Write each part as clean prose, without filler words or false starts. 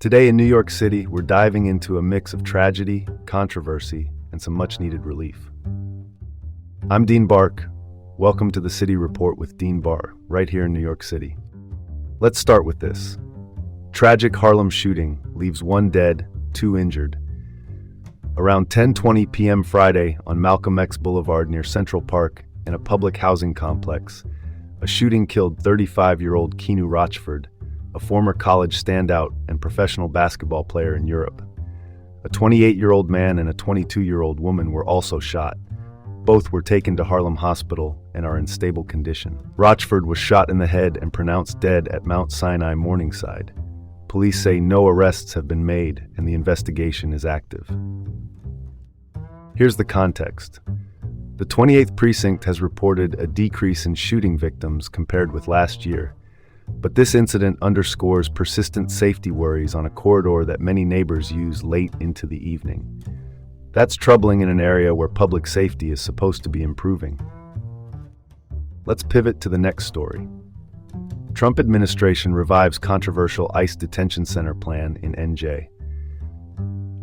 Today in New York City, we're diving into a mix of tragedy, controversy, and some much-needed relief. I'm Dean Bark. Welcome to the City Report with Dean Barr, right here in New York City. Let's start with this. Tragic Harlem shooting leaves 1 dead, 2 injured. Around 10:20 p.m. Friday on Malcolm X Boulevard near Central Park in a public housing complex, a shooting killed 35-year-old Keanu Rochford, a former college standout and professional basketball player in Europe. A 28-year-old man and a 22-year-old woman were also shot. Both were taken to Harlem Hospital and are in stable condition. Rochford was shot in the head and pronounced dead at Mount Sinai Morningside. Police say no arrests have been made and the investigation is active. Here's the context. The 28th Precinct has reported a decrease in shooting victims compared with last year. But this incident underscores persistent safety worries on a corridor that many neighbors use late into the evening. That's troubling in an area where public safety is supposed to be improving. Let's pivot to the next story. Trump administration revives controversial ICE detention center plan in NJ.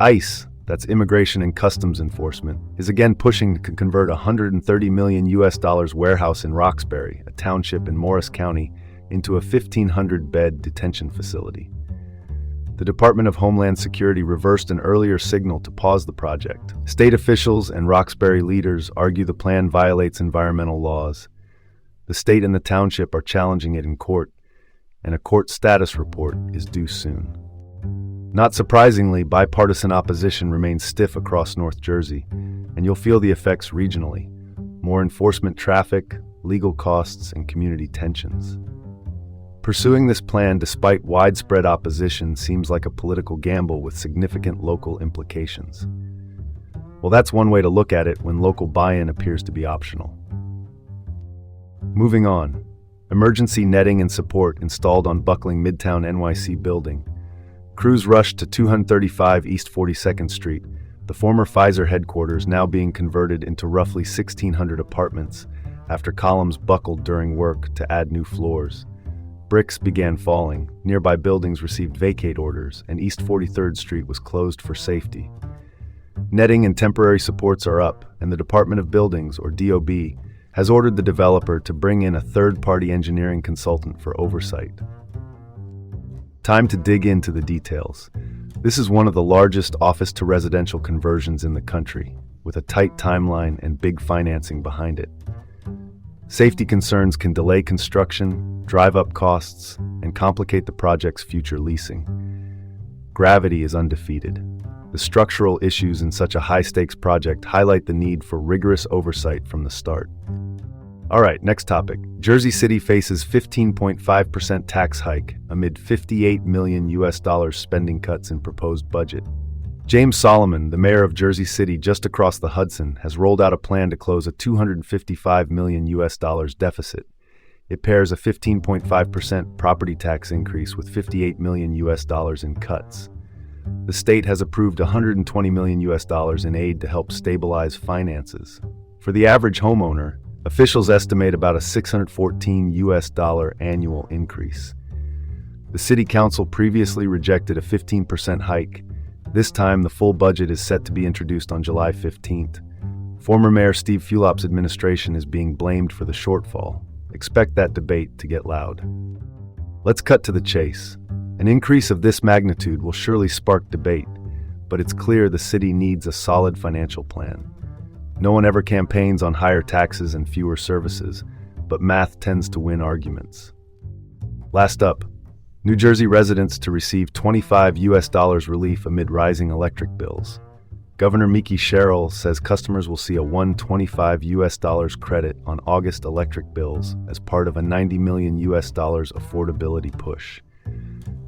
ICE, that's Immigration and Customs Enforcement, is again pushing to convert a $130 million warehouse in Roxbury, a township in Morris County, into a 1,500-bed detention facility. The Department of Homeland Security reversed an earlier signal to pause the project. State officials and Roxbury leaders argue the plan violates environmental laws. The state and the township are challenging it in court, and a court status report is due soon. Not surprisingly, bipartisan opposition remains stiff across North Jersey, and you'll feel the effects regionally. More enforcement traffic, legal costs, and community tensions. Pursuing this plan despite widespread opposition seems like a political gamble with significant local implications. Well, that's one way to look at it when local buy-in appears to be optional. Moving on, emergency netting and support installed on buckling Midtown NYC building. Crews rushed to 235 East 42nd Street, the former Pfizer headquarters now being converted into roughly 1,600 apartments after columns buckled during work to add new floors. Bricks began falling, nearby buildings received vacate orders, and East 43rd Street was closed for safety. Netting and temporary supports are up, and the Department of Buildings, or DOB, has ordered the developer to bring in a third-party engineering consultant for oversight. Time to dig into the details. This is one of the largest office-to-residential conversions in the country, with a tight timeline and big financing behind it. Safety concerns can delay construction, drive up costs, and complicate the project's future leasing. Gravity is undefeated. The structural issues in such a high-stakes project highlight the need for rigorous oversight from the start. All right, next topic. Jersey City faces 15.5% tax hike amid $58 million spending cuts in proposed budget. James Solomon, the mayor of Jersey City just across the Hudson, has rolled out a plan to close a $255 million deficit. It pairs a 15.5% property tax increase with $58 million in cuts. The state has approved $120 million in aid to help stabilize finances. For the average homeowner, officials estimate about a $614 annual increase. The city council previously rejected a 15% hike. This time, the full budget is set to be introduced on July 15th. Former Mayor Steve Fulop's administration is being blamed for the shortfall. Expect that debate to get loud. Let's cut to the chase. An increase of this magnitude will surely spark debate, but it's clear the city needs a solid financial plan. No one ever campaigns on higher taxes and fewer services, but math tends to win arguments. Last up, New Jersey residents to receive $25 relief amid rising electric bills. Governor Mickey Sherrill says customers will see a $125 credit on August electric bills as part of a $90 million affordability push.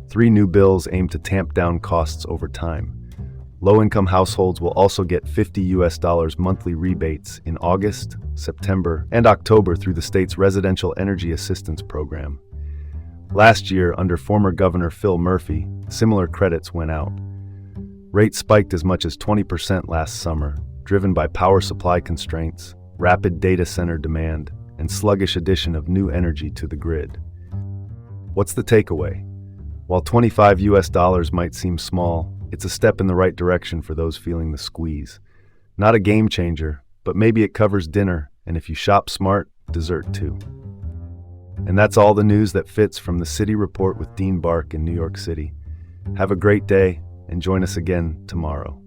3 new bills aim to tamp down costs over time. Low-income households will also get $50 monthly rebates in August, September, and October through the state's Residential Energy Assistance Program. Last year, under former Governor Phil Murphy, similar credits went out. Rates spiked as much as 20% last summer, driven by power supply constraints, rapid data center demand, and sluggish addition of new energy to the grid. What's the takeaway? While 25 US dollars might seem small, it's a step in the right direction for those feeling the squeeze. Not a game changer, but maybe it covers dinner, and if you shop smart, dessert too. And that's all the news that fits from the City Report with Dean Bark in New York City. Have a great day, and join us again tomorrow.